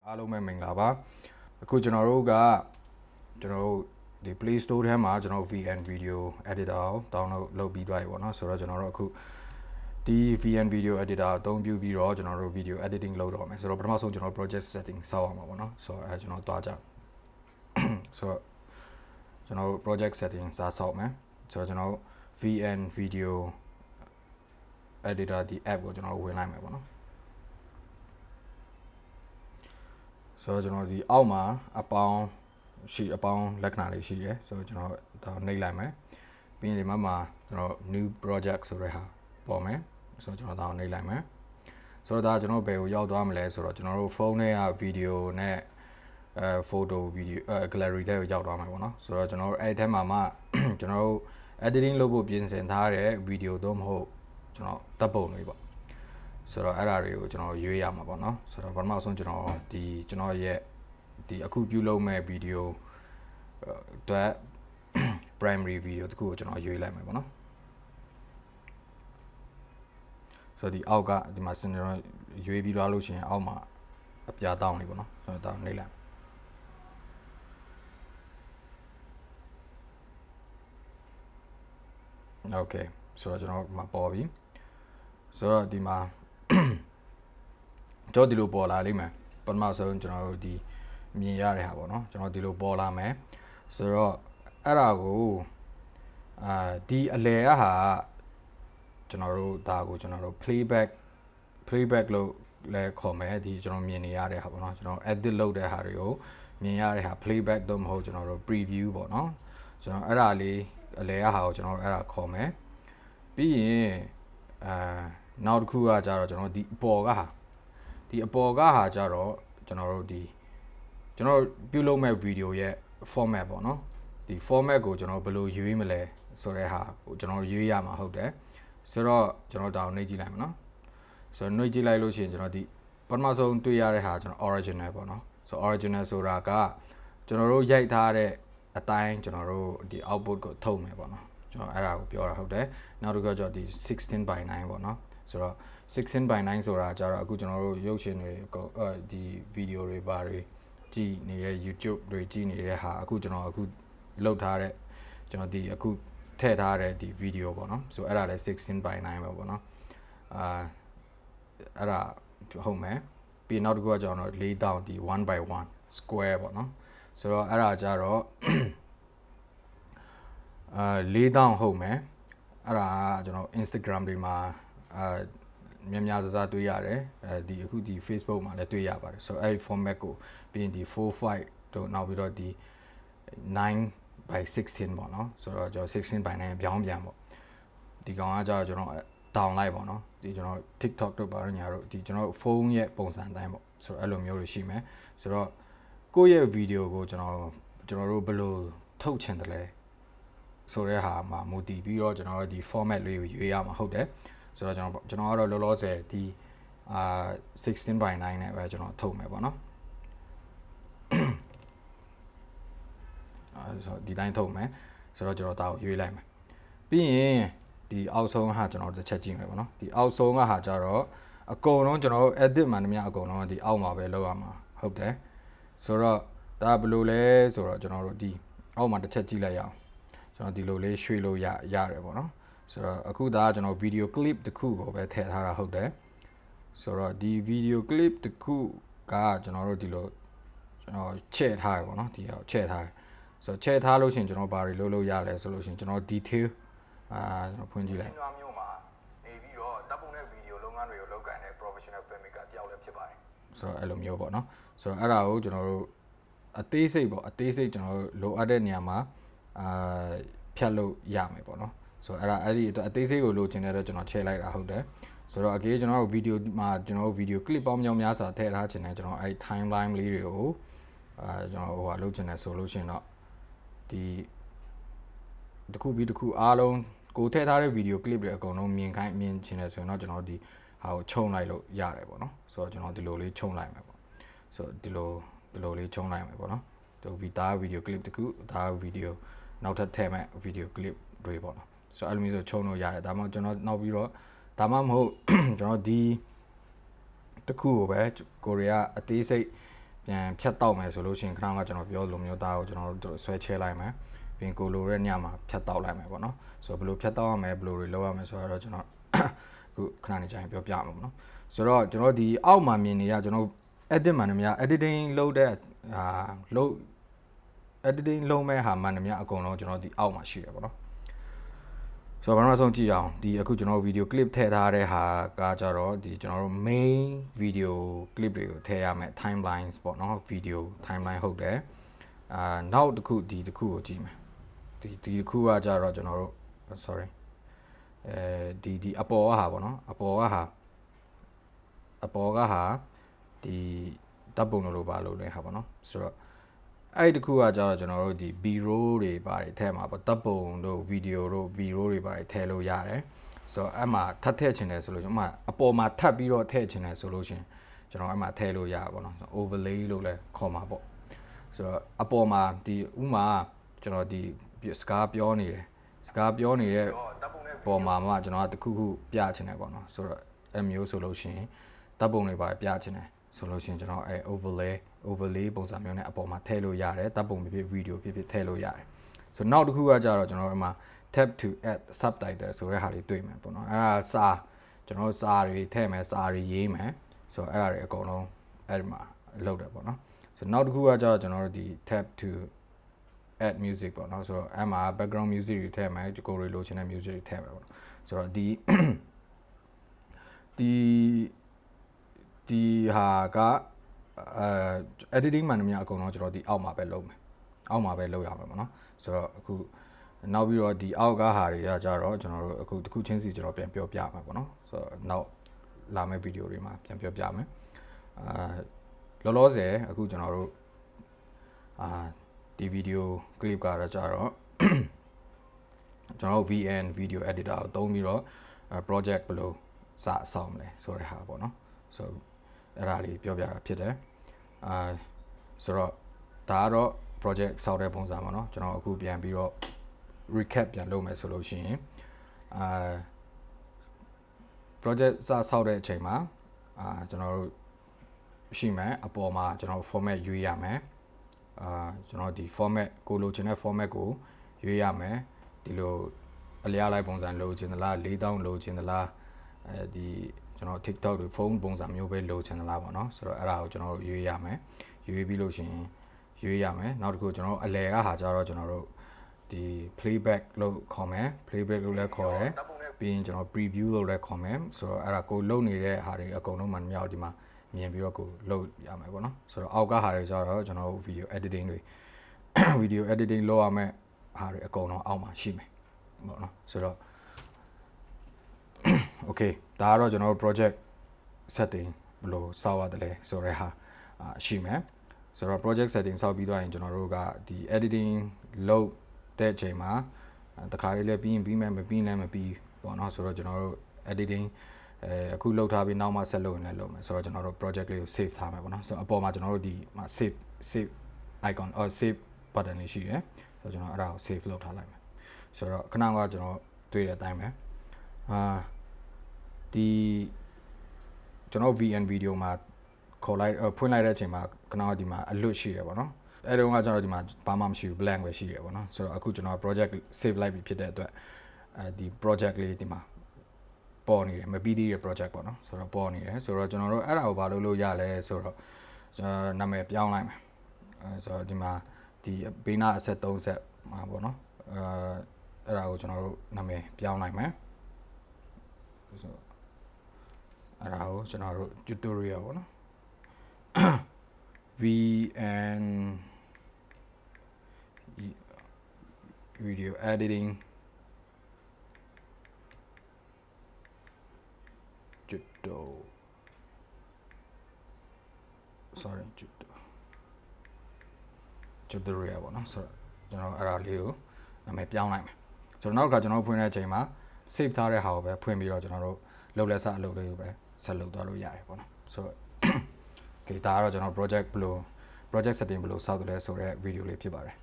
အားလုံးပဲမင်္ဂလာပါအခုကျွန်တော်တို့ဒီ Play Store ထဲမှာကျွန်တော် VN Video Editor ကို download လုပ်ပြီးသွားပြီပေါ့နော်ဆိုတော့ကျွန်တော်တို့အခုဒီ VN Video Editor အသုံးပြုပြီးတော့ကျွန်တော်တို့ video editing လုပ်တော့မယ်ဆိုတော့ပထမဆုံးကျွန်တော် project setting ဆောက်အောင်ပါပေါ့နော်ဆိုတော့ကျွန်တော်တွားကြဆိုတော့ကျွန်တော် project setting စဆောက်မယ်ဆိုတော့ကျွန်တော် VN Video Editor ဒီ app ကိုကျွန်တော်ဝင်လိုက်မယ်ပေါ့နော်ဆိုတော့ကျွန်တော်ဒီအောက်မှာအပေါင်းလက္ခဏာလေးရှိတယ်ဆိုတော့ကျွန်တော်ဒါနှိပ်လိုက်မယ်ပြီးရင်ဒီမှာကျွန်တော် new project ဆိုတဲ့ဟာပေါ်မယ်ဆိုတော့ကျွန်တော်ဒါနှိပ်လိုက်မယ်ဆိုတော့ဒါကျွန်တော်ဘယ်ကိုရောက်သွားမလဲဆိုတော့ကျွန်တော်တို့ဖုန်းထဲက video နဲ့ photo video gallery ထဲကိုရောက်သွားမှာပေါ့နော်ဆိုတော့ကျွန်တော်တို့အဲ့ထဲမှာကျွန်တော်တို့ editing လုပ်ဖို့ပြင်ဆင်ထားတဲ့ video တော့မဟုတ်ကျွန်တော်တပ်ပုံတွေပေါ့ဆိုတော့အဲ့ဒါတွေကိုကျွန်တော်ရွေးရမှာပေါ့နော်ဆိုတော့ပထမဆုံးကျွန်တော်ရဲ့ဒီအခုပြုလုပ်မဲ့ video အတွက် primary video တခုကိုကျွန်တော်ရွေးလိုက်မယ်ပေါ့နော်ဆိုတော့ဒီအောက်ကဒီမှာကျွန်တော်ရွေးပြီးသွားလို့ရှိရင်အောက်မှာအပြာတောင်းလေးပေါ့နော်ဆိုတော့ဒါနှိပ်လိုက်โอเคဆိုတော့ကျွန်တော်မှာပေါ်ပြီဆိုတော့ဒီမှာကျွန်တော်ဒီလိုပေါ်လာလိမ့်မယ်ပထမဆုံးကျွန်တော်တို့ဒီမြင်ရတဲ့ဟာပေါ့နော်ကျွန်တော်ဒီလိုပေါ်လာမယ်ဆိုတော့အဲ့ဒါကိုဒီအလဲကဟာကျွန်တော်တို့ဒါကိုကျွန်တော်တို့ playback လို့လဲခေါ်မယ်ဒီကျွန်တော်မြင်နေရတဲ့ဟာပေါ့နော်ကျွန်တော် edit လုပ်တဲ့ဟာတွေကိုမြင်ရတဲ့ဟာ playback တော့မဟုတ်ကျွန်တော်တို့ preview ပေါ့နော်ကျွန်တော်အဲ့ဒါလေးအလဲကဟာကိုကျွန်တော်အဲ့ဒါခေါ်မယ်ပြီးရင်နောက်တစ်ခုကကြတော့ကျွန်တော်ဒီအပေါ်ကဟာကြတော့ကျွန်တော်ပြုလုပ်မဲ့ video ရဲ့ format ပေါ့နော်ဒီ format ကိုကျွန်တော်ဘယ်လိုရွေးမလဲဆိုတဲ့ဟာကိုကျွန်တော်ရွေးရမှာဟုတ်တယ်ဆိုတော့ကျွန်တော်ဒါကိုနှိပ်ကြည့်လိုက်မယ်နော်ဆိုတော့နှိပ်ကြည့်လိုက်လို့ရှိရင်ကျွန်တော်ဒီပထမဆုံးတွေ့ရတဲ့ဟာကျွန်တော် original ပေါ့နော်ဆိုတော့ original ဆိုတာကကျွန်တော်တို့ရိုက်ထားတဲ့အတိုင်းကျွန်တော်တို့ဒီ output ကိုထုတ်မယ်ပေါ့နော်ကျွန်တော်အဲ့ဒါကိုပြောတာဟုတ်တယ်နောက်တစ်ခုကကျွန်တော်ဒီ16:9ပေါ့နော်ဆိုတော့16:9ဆိုတာကြတော့အခုကျွန်တော်တို့ရုပ်ရှင်တွေဒီ video တွေပါတွေကြည့်နေတဲ့ YouTube တွေကြည့်နေတဲ့ဟာအခုကျွန်တော်အခုလုပ်ထားတဲ့ကျွန်တော်ဒီအခုထည့်ထားတဲ့ဒီ video ပေါ့နော်ဆိုအဲ့ဒါလည်း16:9ပဲပေါ့နော်အဲ့ဒါဟုတ်မယ်ပြီးနောက်တစ်ခုကကျွန်တော်၄တောင်ဒီ1/1 square ပေါ့နော်ဆိုတော့အဲ့ဒါကြတော့၄တောင်ဟုတ်မယ်အဲ့ဒါကျွန်တော် Instagram တွေမှာများစားတွေ့ရတယ်ဒီအခုဒီ Facebook မှာလည်းတွေ့ရပါတယ်ဆိုတော့အဲ့ဒီ format ကိုပြီးရင်ဒီ4:5တို့နောက်ပြီးတော့ဒီ9/16ပေါ့နော်ဆိုတော့ကျွန်တော်16/9ပြောင်းပြန်ပေါ့ဒီကောင်ကကြာကျွန်တော်တောင်းလိုက်ပေါ့နော်ဒီကျွန်တော် TikTok တို့ပါတော့ညာတို့ဒီကျွန်တော်ဖုန်းရဲ့ပုံစံတိုင်းပေါ့ဆိုတော့အဲ့လိုမျိုးတွေရှိမယ်ဆိုတော့ကိုယ့်ရဲ့ video ကိုကျွန်တော်တို့ဘယ်လိုထုတ်ချင်တယ်လဲဆိုတဲ့ဟာမှာမူတည်ပြီးတော့ကျွန်တော်တို့ဒီ format လေးကိုရွေးရမှာဟုတ်တယ်ဆိုတော့ကျွန်တော်ကတော့လောလောဆယ်ဒီ16:9နဲ့ပဲကျွန်တော်ထုတ်မယ်ပေါ့နော်ဆိုတော့ဒီတိုင်းထုတ်မယ်ဆိုတော့ကျွန်တော်ဒါကိုရွေးလိုက်မယ်ပြီးရင်ဒီအောက်ဆုံးဟာကျွန်တော်တစ်ချက်ကြည့်မယ်ပေါ့နော်ဒီအောက်ဆုံးကဟာကြတော့အကုန်လုံးကျွန်တော်တို့ edit မှန်သမျှအကုန်လုံးဒီအောက်မှာပဲလောက်ရမှာဟုတ်တယ်ဆိုတော့ဒါဘယ်လိုလဲဆိုတော့ကျွန်တော်တို့ဒီအောက်မှာတစ်ချက်ကြည့်လိုက်ရအောင်ကျွန်တော်ဒီလိုလေးရွှေ့လို့ရတယ်ပေါ့နော်ဆိုတော့အခုဒါကကျွန်တော် video clip တစ်ခုကိုပဲထည့်ထားတာဟုတ်တယ်ဆိုတော့ဒီ video clip တစ်ခုကကျွန်တော်တို့ဒီလိုကျွန်တော်ချဲ့ထားရပေါ့နော်ဒီချဲ့ထားဆိုတော့ချဲ့ထားလို့ရှိရင်ကျွန်တော်ဘာတွေလုပ်ရလဲဆိုလို့ရှိရင်ကျွန်တော် detail ကျွန်တော်ဖွင့်ကြည့်လိုက်မျိုးမှာနေပြီးတော့တပ်ပုံတဲ့ video လုပ်ငန်းတွေကိုလုပ်ကိုင်တဲ့ professional filmmaker တယောက်လည်းဖြစ်ပါတယ်ဆိုတော့အဲ့လိုမျိုးပေါ့နော်ဆိုတော့အဲ့ဒါကိုကျွန်တော်တို့အသေးစိတ်ကျွန်တော်လိုအပ်တဲ့နေရာမှာဖြတ်လို့ရမယ်ပေါ့နော်ဆိုတော့အဲ့ဒီအသေးစိတ်ကိုလိုချင်တဲ့တော့ကျွန်တော်ချဲ့လိုက်တာဟုတ်တယ်ဆိုတော့အကေကျွန်တော်တို့ video မှာကျွန်တော်တို့ video clip ပေါင်းများစွာထည့်ထားချင်တယ်ကျွန်တော်အဲ့ timeline လေးတွေကိုကျွန်တော်လုပ်ချင်တယ်ဆိုလို့ရှိရင်တော့ဒီတစ်ခုပြီးတစ်ခုအားလုံးကိုထည့်ထားတဲ့ video clip တွေအကုန်လုံးမြင်ချင်တယ်ဆိုရင်တော့ကျွန်တော်ဒီဟာကိုခြုံလိုက်လို့ရတယ်ပေါ့နော်ဆိုတော့ကျွန်တော်ဒီလိုလေးခြုံလိုက်မယ်ပေါ့ဆိုတော့ဒီလိုလေးခြုံလိုက်မယ်ပေါ့နော်ဒီvideo clip တစ်ခုဒါ video နောက်ထပ်ထည့်မဲ့ video clip တွေပေါ့နော်ဆိုတော့အဲ့လိုမျိုးဆိုခြုံလို့ရတယ်ဒါမှမဟုတ်ကျွန်တော်နောက်ပြီးတော့ဒါမှမဟုတ်ကျွန်တော်ဒီတစ်ခုကိုပဲကိုရီးယားအသေးစိတ် ပြန်ဖြတ်တောက်မယ်ဆိုလို့ရှိရင်ခဏမှကျွန်တော်ပြောလိုမျိုးသားကိုကျွန်တော်တို့ဆွဲချဲလိုက်မယ်ပြီးရင်ကိုလိုတဲ့ညမှာဖြတ်တောက်လိုက်မယ်ပေါ့နော်ဆိုတော့ဘယ်လိုဖြတ်တောက်ရမလဲဘယ်လိုတွေလုပ်ရမလဲဆိုတော့ကျွန်တော်အခုခဏနေကြရင်ပြောပြမှာပေါ့နော်ဆိုတော့ကျွန်တော်ဒီအောက်မှာမြင်နေရကျွန်တော် edit မှန်တယ်များ editing လုပ်တဲ့လုပ် editing လုပ်မဲ့ဟာမှန်တယ်များအကုန်လုံးကျွန်တော်ဒီအောက်မှာရှိတယ်ပေါ့နော်ဆိုတော့ဘာမှမဆုံးကြည့်အောင်ဒီအခုကျွန်တော် video clip ထည့်ထားတဲ့ဟာကကြတော့ဒီကျွန်တော်တို့ main video clip တွေကိုထည့်ရမယ် timelines ပေါ့နော် video timeline ဟုတ်တယ်နောက်တစ်ခုဒီတစ်ခုကိုကြည့်မယ်ဒီတစ်ခုကကြတော့ကျွန်တော်တို့ sorry ဒီအပေါ်ကဟာပေါ့နော်အပေါ်ကဟာဒီတပ်ပုံလိုပါလို့လဲဟာပေါ့နော်ဆိုတော့အဲ့ဒီတစ်ခုကကြတော့ကျွန်တော်တို့ဒီ B-roll တွေပါတယ်ထဲမှာပေါ့တပ်ပုံတို့ video တို့ B-roll တွေပါတယ်ထည့်လို့ရတယ်ဆိုတော့အဲ့မှာထပ်ထည့်ချင်တယ်ဆိုလို့ကျွန်တော်အပေါ်မှာထပ်ပြီးတော့ထည့်ချင်တယ်ဆိုလို့ရှင်ကျွန်တော်အဲ့မှာထည့်လို့ရပါပေါ့နော် overlay လို့လဲခေါ်မှာပေါ့ဆိုတော့အပေါ်မှာဒီဥမာကျွန်တော်ဒီစကားပြောနေတဲ့ပေါ်မှာမှကျွန်တော်တခုခုပြချင်တယ်ပေါ့နော်ဆိုတော့အဲ့မျိုးဆိုလို့ရှင်တပ်ပုံတွေပါတယ်ပြချင်တယ်ဆိုလို့ရှင်ကျွန်တော်အဲ့ overlay ပုံစံမျိုးနဲ့အပေါ်မှာထည့်လို့ရတယ်တပ်ပုံဖြစ် video ဖြစ်ထည့်လို့ရတယ်ဆိုတော့နောက်တစ်ခုကကြတော့ကျွန်တော်အဲ့မှာ tap to add subtitle ဆိုတဲ့ဟာလေးတွေ့မယ်ပေါ့နော်အဲ့ဒါကျွန်တော်စာတွေထည့်မယ်စာတွေရေးမယ်ဆိုတော့အဲ့ဒါတွေအကုန်လုံးအဲ့ဒီမှာလုပ်တယ်ပေါ့နော်ဆိုတော့နောက်တစ်ခုကကြတော့ကျွန်တော်တို့ဒီ tap to add music ပေါ့နော်ဆိုတော့အဲ့မှာ background music တွေထည့်မယ်ကိုရီလိုချင်တဲ့ music တွေထည့်မယ်ပေါ့နော်ဆိုတော့ဒီဟာကediting မှန်တယ်များအကုန်လုံးကျွန်တော်ဒီအောက်မှာပဲလုပ်မယ်အောက်မှာပဲလုပ်ရမှာပေါ့နော်ဆိုတော့အခုနောက်ပြီးတော့ဒီအောက်ကဟာတွေကကြတော့ကျွန်တော်တို့အခုတစ်ခုချင်းစီကျွန်တော်ပြန်ပြောပြမှာပေါ့နော်ဆိုတော့နောက်လာမယ့်ဗီဒီယိုတွေမှာပြန်ပြောပြမယ်လောလောဆယ်အခုကျွန်တော်တို့ဒီဗီဒီယို clip ကတော့ကြတော့ကျွန်တော် VN video editor ကိုသုံးပြီးတော့ project ဘယ်လိုစအောင်မလဲဆိုတဲ့ဟာပေါ့နော်ဆိုအဲ့ဒါလေးပြောပြတာဖြစ်တယ်ဆိုတော့ဒါကတော့ project ဆောက်တဲ့ပုံစံပါเนาะကျွန်တော်အခုပြန်ပြီးတော့ recap ပြန်လုပ်မယ်ဆိုလို့ရှိရင်project ဆောက်တဲ့အချိန်မှာကျွန်တော်တို့ရှိမယ်အပေါ်မှာကျွန်တော် format ရွေးရမယ်ကျွန်တော်ဒီ format ကိုလိုချင်တဲ့ format ကိုရွေးရမယ်ဒီလိုအလျားလိုက်ပုံစံလိုချင်သလား4000လိုချင်သလားဒီကျွန်တော် TikTok တွေဖုန်းပုံစံမျိုးပဲလိုချင်သလားပေါ့နော်ဆိုတော့အဲ့ဒါကိုကျွန်တော်တို့ရွေးရမယ်ရွေးပြီးလို့ရှိရင်ရွေးရမယ်နောက်တစ်ခုကျွန်တော်တို့အလယ်ကဟာကြတော့ကျွန်တော်တို့ဒီ playback လို့ခေါ်မယ် playback လို့လည်းခေါ်တယ်ပြီးရင်ကျွန်တော် preview လို့လည်းခေါ်မယ်ဆိုတော့အဲ့ဒါကိုလုပ်နေတဲ့ဟာတွေအကုန်လုံးမှမြောက်ဒီမှာမြင်ပြီးတော့ကိုလုပ်ရမယ်ပေါ့နော်ဆိုတော့အောက်ကဟာတွေကြတော့ကျွန်တော်တို့ video editing တွေ video editing လုပ်ရမယ်ဟာတွေအကုန်လုံးအောက်မှာရှိမယ်ပေါ့နော်ဆိုတော့ okay ဒါကတော့ကျွန်တော်တို့ project setting ဘယ်လိုစောက်ရတယ်လဲဆိုတဲ့ဟာရှိမယ်ဆိုတော့ project setting စောက်ပြီးတော့ရင်ကျွန်တော်တို့ကဒီ editing လုပ်တဲ့အချိန်မှာတခါလေးလည်းပြီးရင်ပြီးမယ်မပြီးလည်းမပြီးပေါ့နော်ဆိုတော့ကျွန်တော်တို့ editing အခုလုပ်ထားပြီးနောက်မှဆက်လုပ်ရင်လည်းလုပ်မယ်ဆိုတော့ကျွန်တော်တို့ project လေးကို save ထားမယ်ပေါ့နော်ဆိုတော့အပေါ်မှာကျွန်တော်တို့ဒီမှာ save icon or save button လေးရှိတယ်ဆိုတော့ကျွန်တော်အဲ့ဒါကို save လုပ်ထားလိုက်မယ်ဆိုတော့ခဏကကျွန်တော်တွေ့တဲ့အတိုင်းပဲဒီကျွန်တော် VN video မှာခေါ်လိုက်ဖွင့်လိုက်တဲ့အချိန်မှာခဏဒီမှာအလွတ်ရှိတယ်ပေါ့နော်အဲ့တုန်းကကျွန်တော်ဒီမှာဘာမှမရှိဘူး blank ပဲရှိတယ်ပေါ့နော်ဆိုတော့အခုကျွန်တော် project save လိုက်ပြီဖြစ်တဲ့အတွက်ဒီ project လေးဒီမှာပေါ်နေတယ်မပြီးသေးတဲ့ project ပေါ့နော်ဆိုတော့ပေါ်နေတယ်ဆိုတော့ကျွန်တော်တို့အဲ့ဒါကိုဘာလုပ်လို့ရလဲဆိုတော့နာမည်ပြောင်းလိုက်မယ်ဆိုတော့ဒီမှာဒီဘေးနာအဆက်3ဆက်မှာပေါ့နော်အဲ့ဒါကိုကျွန်တော်တို့နာမည်ပြောင်းလိုက်မယ်ဆိုအဲ့ဒါကိုကျွန်တော်တို့ tutorial ပေါ့နော် VN video editing tutorial ပေါ့နော်ဆိုတော့ကျွန်တော်အဲ့ဒါလေးကိုနာမည်ပြောင်းလိုက်မယ်ဆိုတော့နောက်ကကျွန်တော်ဖွင့်တဲ့အချိန်မှာ save ထားတဲ့ဟာကိုပဲဖွင့်ပြီးတော့ကျွန်တော်တို့လုပ်လက်စအလုပ်လေးကိုပဲဆက်လုပ်သွားလို့ရတယ်ပေါ့နော်ဆိုတော့ okay ဒါကတော့ကျွန်တော် project setting ဘယ်လိုစောက်တယ်လဲဆိုတဲ့ video လေးဖြစ်ပါတယ်